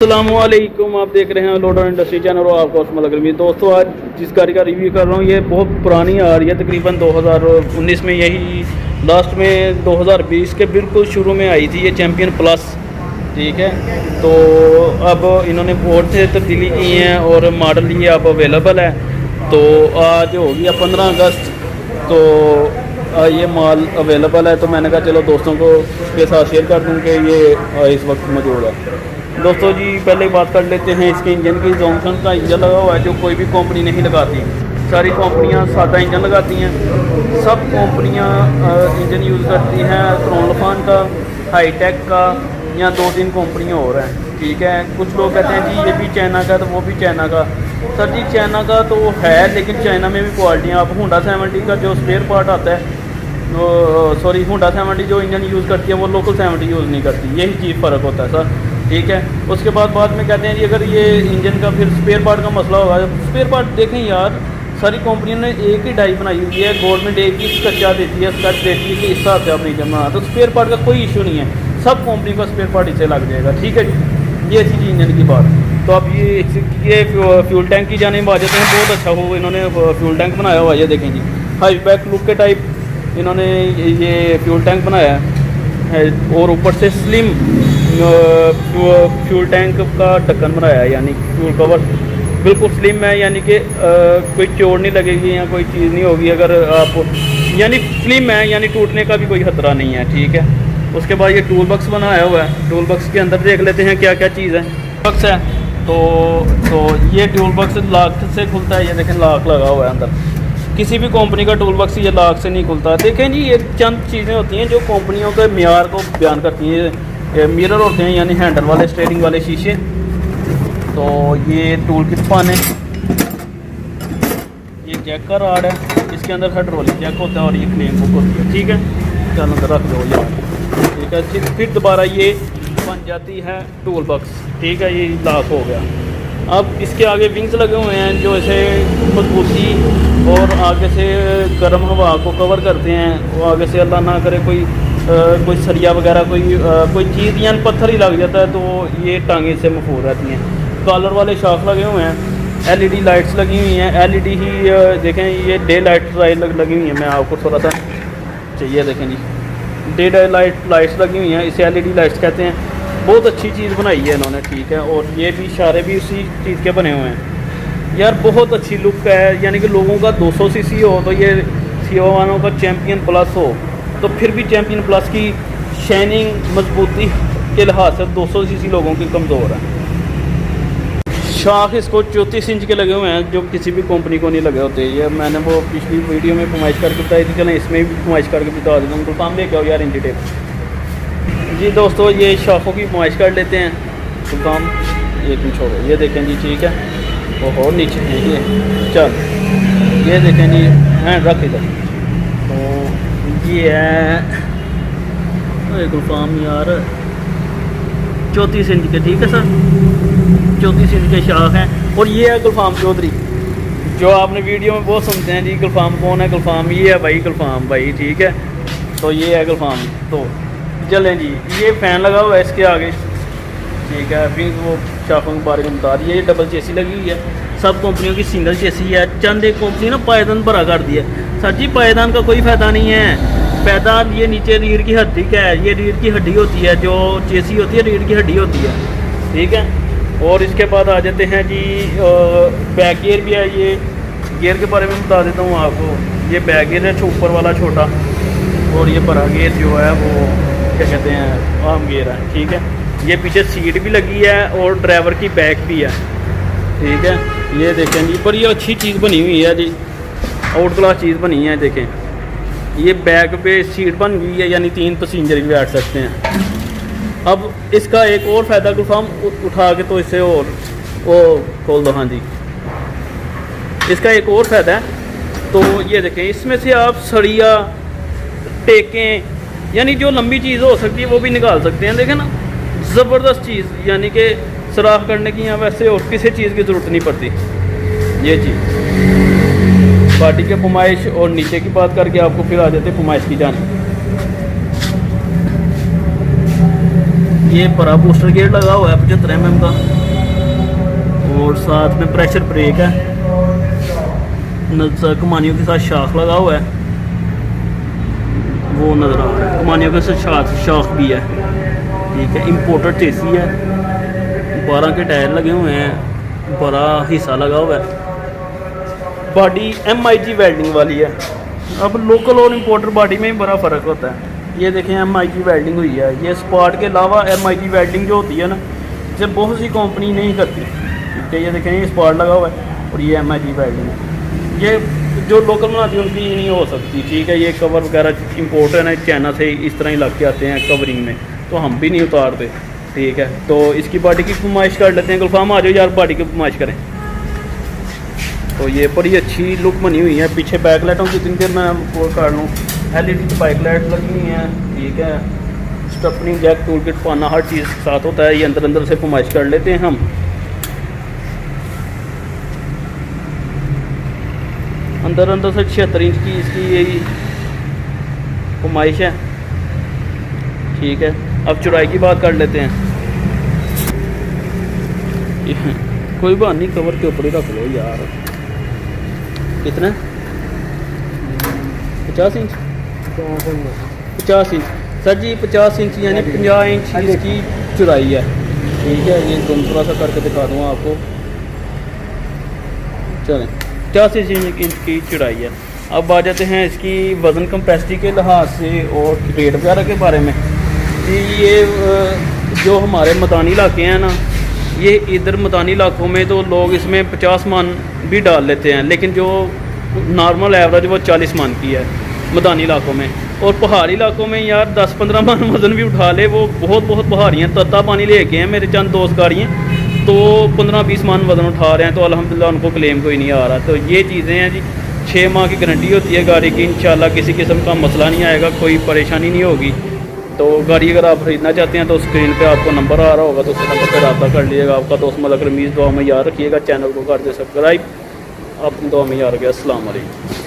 अस्सलामुअलैकुम, आप देख रहे हैं लोडर इंडस्ट्री चैनल और आपको उसमें दोस्तों आज जिस गाड़ी का रिव्यू कर रहा हूँ ये बहुत पुरानी आ रही है। तकरीबन 2019 में, यही लास्ट में 2020 के बिल्कुल शुरू में आई थी ये चैम्पियन प्लस। ठीक है, तो अब इन्होंने बहुत से तब्दीली की हैं और मॉडल ये अब अवेलेबल है। तो आज हो गया 15 अगस्त, तो ये माल अवेलेबल है। तो मैंने कहा चलो दोस्तों को के साथ शेयर कर दूँ कि ये इस वक्त मौजूद है। दोस्तों जी पहले बात कर लेते हैं इसके इंजन की। जॉनसन का इंजन लगा हुआ है जो कोई भी कंपनी नहीं लगाती। सारी कंपनियां सादा इंजन लगाती हैं, सब कंपनियां इंजन यूज़ करती हैं क्रोनोफॉन का, हाईटेक का, या 2-3 कंपनियां और हैं। ठीक है, कुछ लोग कहते हैं जी ये भी चाइना का तो वो भी चाइना का। सर जी चाइना का तो है, लेकिन चाइना में भी क्वालिटियाँ। अब होंडा 70 का जो स्पेयर पार्ट आता है, सॉरी होंडा 70 जो इंजन यूज़ करती है वो लोकल 70 यूज़ नहीं करती। यही चीज़ फ़र्क होता है सर। ठीक है, उसके बाद में कहते हैं जी अगर ये इंजन का फिर स्पेयर पार्ट का मसला होगा। स्पेयर पार्ट देखें यार, सारी कंपनियों ने एक ही डाई बनाई हुई है। गवर्नमेंट एक ही कच्चा देती है, स्कच देती है कि इस हिसाब से आप इंजन बना, तो स्पेयर पार्ट का कोई इशू नहीं है। सब कंपनी का स्पेयर पार्ट इससे लग जाएगा। ठीक है जी, ये ऐसी चीज़ इंजन की बात। तो अब ये फ्यूल टैंक की जाने में आ जाते हैं। बहुत अच्छा हो इन्होंने फ्यूल टैंक बनाया हुआ है। ये देखें जी, हैचबैक लुक के टाइप इन्होंने ये फ्यूल टैंक बनाया है और ऊपर से स्लिम फ्यूल टैंक का ढक्कन बनाया है, यानी फ्यूल कवर बिल्कुल स्लिम है, यानी कि कोई चोट नहीं लगेगी या कोई चीज़ नहीं होगी अगर आप, यानी स्लिम है, यानी टूटने का भी कोई खतरा नहीं है। ठीक है, उसके बाद ये टूल बक्स बनाया हुआ है। टूल बक्स के अंदर देख लेते हैं क्या क्या चीज़ है। बक्स है तो ये टूल बक्स लॉक से खुलता है। ये देखें लॉक लगा हुआ है अंदर। किसी भी कंपनी का टूल बक्स ये लॉक से नहीं खुलता। देखें जी, ये चंद चीज़ें होती हैं जो कंपनियों के मेयार को बयान करती हैं। मिरर होते हैं यानी हैंडल वाले स्टीयरिंग वाले शीशे। तो ये टूल किट पान है, ये जैक का राड है, इसके अंदर हाइड्रोलिक जैक होता है और ये क्लेम बुक होती है। ठीक है, चलो अंदर रख दो यार। ठीक है, फिर दोबारा ये बन जाती है टूल बक्स। ठीक है, ये लॉक हो गया। अब इसके आगे विंग्स लगे हुए हैं जो इसे मजबूती और आगे से गर्म हवा को कवर करते हैं। वो आगे से अल्लाह ना करे कोई सरिया वगैरह कोई चीज़ या पत्थर ही लग जाता है तो ये टांगे से महफूज रहती हैं। कॉलर वाले शाफ्ट लगे हुए हैं। एलईडी लाइट्स लगी हुई हैं। एलईडी ही देखें, ये डे लाइट लगी हुई हैं। मैं आपको थोड़ा सा चाहिए, देखें जी, डे लाइट्स लगी हुई हैं। इसे एलईडी लाइट्स कहते हैं। बहुत अच्छी चीज़ बनाई है इन्होंने। ठीक है, और ये भी इशारे भी उसी चीज़ के बने हुए हैं यार। बहुत अच्छी लुक है, यानी कि लोगों का 200 सीसी हो तो ये सिवानो का चैम्पियन प्लस हो तो फिर भी चैम्पियन प्लस की शाइनिंग मजबूती के लिहाज से 200 सीसी लोगों की कमज़ोर है। शाख इसको 34 इंच के लगे हुए हैं जो किसी भी कंपनी को नहीं लगे होते। ये मैंने वो पिछली वीडियो में फरमाइश करके बताई थी, चलें इसमें भी फरमाइश करके बता देता हूँ। तो काम लेके आओ यार इंची टेप। जी दोस्तों, ये शाखों की फरमाइश कर लेते हैं। तो काम एक मिनट छोड़ो, ये देखें जी। ठीक है, वो नीचे है ये। चल ये देखें जी, हैं रख इधर। तो ये है गुलफाम यार 34 इंच के। ठीक है सर, 34 इंच के शाख हैं। और ये है गुलफाम चौधरी जो आपने वीडियो में बहुत सुनते हैं जी। गुलफाम कौन है? गुलफाम ये है भाई, गुलफाम भाई। ठीक है, तो ये है गुलफाम। तो चलें जी, ये फ़ैन लगा हुआ है इसके आगे। ठीक है, अभी वो शाखों के बारे में बता दिया। ये डबल चेसी लगी हुई है। सब कंपनियों की सिंगल चेसी है। चंद एक कंपनी ना पायदान भरा कर दिया। सर जी पायदान का कोई फ़ायदा नहीं है। फ़ायदा ये नीचे रीढ़ की हड्डी का है। ये रीढ़ की हड्डी होती है, जो चेसी होती है रीढ़ की हड्डी होती है। ठीक है, और इसके बाद आ जाते हैं जी बैक गियर भी है। ये गियर के बारे में बता देता हूँ आपको। ये बैक गियर है ऊपर वाला छोटा, और ये बड़ा गियर जो है वो क्या कहते हैं आम गियर है। ठीक है, ये पीछे सीट भी लगी है और ड्राइवर की बैक भी है। ठीक है, ये देखें जी, पर ये अच्छी चीज़ बनी हुई है जी, आउट क्लास चीज़ बनी है। देखें ये बैक पे सीट बन गई है, यानी 3 पैसेंजर भी बैठ सकते हैं। अब इसका एक और फ़ायदा गुलफाम उठा के तो इससे और वो खोल दो। हाँ जी, इसका एक और फ़ायदा है। तो ये देखें, इसमें से आप सड़िया टेकें यानी जो लंबी चीज़ हो सकती है वो भी निकाल सकते हैं। देखें ना, ज़बरदस्त चीज़, यानी कि सुराख करने की या वैसे और किसी चीज़ की ज़रूरत नहीं पड़ती। ये चीज़ पार्टी के फरमाइश। और नीचे की बात करके आपको फिर आ जाते फरमाइश की जाने। ये बड़ा बूस्टर गेट लगा हुआ है 75 mm का। और साथ में प्रेशर ब्रेक है, कमानियों के साथ शाख लगा हुआ है, वो नज़र आ रहा है। कमानियों के साथ शाख भी है, ठीक है। इम्पोर्टेड चेसी है, 12 के टायर लगे हुए हैं, बड़ा हिस्सा लगा हुआ है। बॉडी MIG वेल्डिंग वाली है। अब लोकल और इम्पोर्टर बॉडी में बड़ा फ़र्क होता है। ये देखें MIG वेल्डिंग हुई है। ये स्पॉट के अलावा MIG वेल्डिंग जो होती है ना, जब बहुत सी कंपनी नहीं करती, ठीक है। ये देखें, ये स्पॉट लगा हुआ है और ये MIG वेल्डिंग है। ये जो लोकल बनाती है उनकी नहीं हो सकती, ठीक है। ये कवर वगैरह इम्पोर्ट है ना, चाइना से इस तरह ही लग के आते हैं कवरिंग में, तो हम भी नहीं उतारते, ठीक है। तो इसकी बॉडी की फरमाइश कर लेते हैं। गुलफाम आ जाओ यार, बॉडी की फरमाइश करें। तो ये बड़ी अच्छी लुक बनी हुई है। पीछे बैक लाइटों की जितनी देर मैं वो कर लूँ, LED की बाइक लाइट लगी हुई हैं, ठीक है। स्टपनी जैक टूल किट पाना हर चीज़ साथ होता है। ये अंदर से फरमाइश कर लेते हैं हम। अंदर से 76 इंच की इसकी यही फरमाइश है, ठीक है। अब चौड़ाई की बात कर लेते हैं। कोई बात नहीं, कवर के ऊपर ही रख लो यार। कितना 50 इंच 50 इंच सर जी, 50 इंच यानी 50 इंच इसकी चौड़ाई है, ठीक है। ये थोड़ा सा करके दिखा दूँगा आपको। चलें, 50 इंच की चौड़ाई है। अब आ जाते हैं इसकी वज़न कैपेसिटी के लिहाज से और रेट वगैरह के बारे में। ये जो हमारे मैदानी इलाके हैं ना, ये इधर मैदानी इलाकों में तो लोग इसमें 50 मन भी डाल लेते हैं, लेकिन जो नॉर्मल एवरेज वो 40 मन की है मैदानी इलाकों में। और पहाड़ी इलाकों में यार 10-15 मन वज़न भी उठा ले, वो बहुत पहाड़ियाँ तत्ता पानी लेके हैं। मेरे चंद दोस्त गाड़ियाँ तो 15-20 मन वज़न उठा रहे हैं, तो अल्हम्दुलिल्लाह उनको क्लेम कोई नहीं आ रहा। तो ये चीज़ें हैं जी। 6 माह की गारंटी होती है गाड़ी की, इंशाल्लाह किसी किस्म का मसला नहीं आएगा, कोई परेशानी नहीं होगी। तो गाड़ी अगर आप खरीदना चाहते हैं तो स्क्रीन पे आपको नंबर आ रहा होगा, तो उस नंबर पर रब्ता कर लीजिएगा। आपका दोस्त मलक रमीज़ दुआ में याद रखिएगा। चैनल को कर दे सब्सक्राइब। आप दुआ में याद रखिएगा। अस्सलाम वालेकुम।